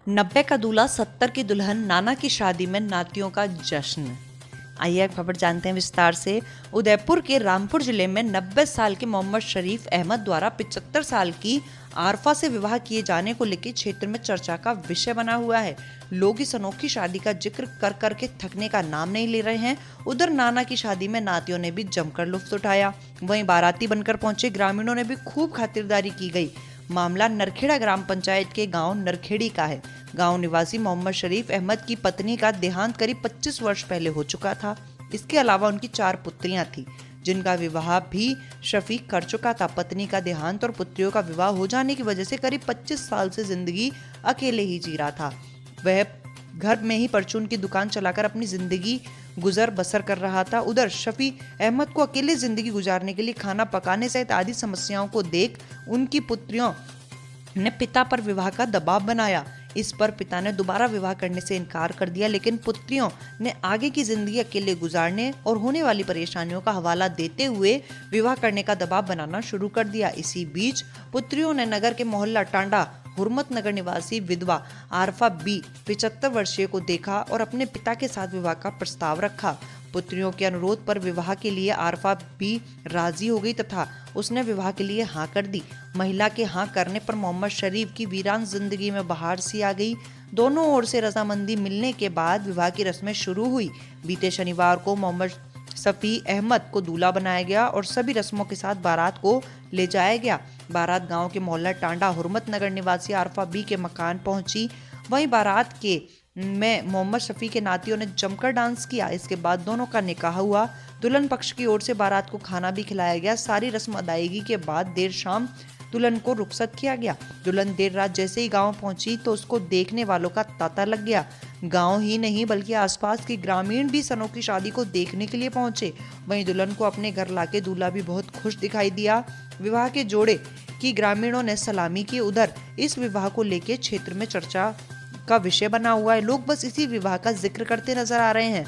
90 का दूल्हा 70 की दुल्हन, नाना की शादी में नातियों का जश्न। आइए अब खबर जानते हैं विस्तार से। उदयपुर के रामपुर जिले में 90 साल के मोहम्मद शरीफ अहमद द्वारा 75 साल की आरफा से विवाह किए जाने को लेकर क्षेत्र में चर्चा का विषय बना हुआ है। लोग इस अनोखी शादी का जिक्र कर करके थकने का नाम नहीं ले रहे हैं। उधर नाना की शादी में नातियों ने भी जमकर लुत्फ उठाया, वहीं बाराती बनकर पहुंचे ग्रामीणों ने भी खूब खातिरदारी की गई। मामला नरखेड़ा ग्राम पंचायत के गांव नरखेड़ी का है। गांव निवासी मोहम्मद शरीफ अहमद की पत्नी का देहांत करीब 25 वर्ष पहले हो चुका था। इसके अलावा उनकी 4 पुत्रियां थीं, जिनका विवाह भी शफीक कर चुका था। पत्नी का देहांत और पुत्रियों का विवाह हो जाने की वजह से करीब 25 साल से जिंदगी अकेले ही जी रहा था। वह घर में ही परचून की दुकान चलाकर अपनी जिंदगी गुजर बसर कर रहा था। उधर शफी अहमद को अकेले जिंदगी गुजारने के लिए खाना पकाने सहित आदि समस्याओं को देख उनकी पुत्रियों ने पिता पर विवाह का दबाव बनाया। इस पर पिता ने दोबारा विवाह करने से इनकार कर दिया, लेकिन पुत्रियों ने आगे की जिंदगी अकेले गुजारने और होने वाली परेशानियों का हवाला देते हुए विवाह करने का दबाव बनाना शुरू कर दिया। इसी बीच पुत्रियों ने नगर के मोहल्ला टांडा हुरमत नगर निवासी विधवा आरफा बी 75 वर्षीय को देखा और अपने पिता के साथ विवाह का प्रस्ताव रखा। पुत्रियों के अनुरोध पर विवाह के लिए आरफा बी राजी हो गई तथा उसने विवाह के लिए हाँ कर दी। महिला के हाँ करने पर मोहम्मद शरीफ की वीरान जिंदगी में बहार सी आ गई। दोनों ओर से रजामंदी मिलने के बाद विवाह की रस्में शुरू हुई। बीते शनिवार को मोहम्मद शफी अहमद को दूल्हा बनाया गया और सभी रस्मों के साथ बारात को ले जाया गया। बारात गांव के मोहल्ला टांडा हुरमत नगर निवासी आरफा बी के मकान पहुंची। वहीं बारात के में मोहम्मद शफी के नातियों ने जमकर डांस किया। इसके बाद दोनों का निकाह हुआ। दुल्हन पक्ष की ओर से बारात को खाना भी खिलाया गया। सारी रस्म अदायगी के बाद देर शाम दुल्हन को रुखसत किया गया। दुल्हन देर रात जैसे ही गांव पहुंची तो उसको देखने वालों का तांता लग गया। गांव ही नहीं बल्कि आसपास के ग्रामीण भी सनों की शादी को देखने के लिए पहुंचे। वहीं दुल्हन को अपने घर लाके दूल्हा भी बहुत खुश दिखाई दिया। विवाह के जोड़े की ग्रामीणों ने सलामी की। उधर इस विवाह को लेकर क्षेत्र में चर्चा का विषय बना हुआ है। लोग बस इसी विवाह का जिक्र करते नजर आ रहे हैं।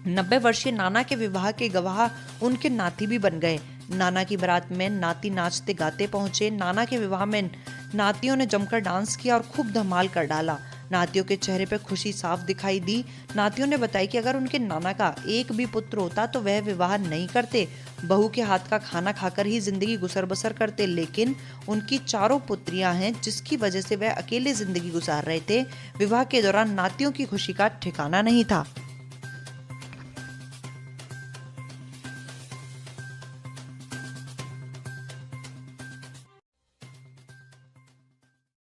90 वर्षीय नाना के विवाह के गवाह उनके नाती भी बन गए। नाना की बारात में नाती नाचते गाते पहुंचे। नाना के विवाह में नातियों ने जमकर डांस किया और खूब धमाल कर डाला। नातियों के चेहरे पर खुशी साफ दिखाई दी। नातियों ने बताया कि अगर उनके नाना का एक भी पुत्र होता तो वह विवाह नहीं करते, बहू के हाथ का खाना खाकर ही जिंदगी गुजर बसर करते। लेकिन उनकी 4 पुत्रियां हैं, जिसकी वजह से वह अकेले जिंदगी गुजार रहे थे। विवाह के दौरान नातियों की खुशी का ठिकाना नहीं था।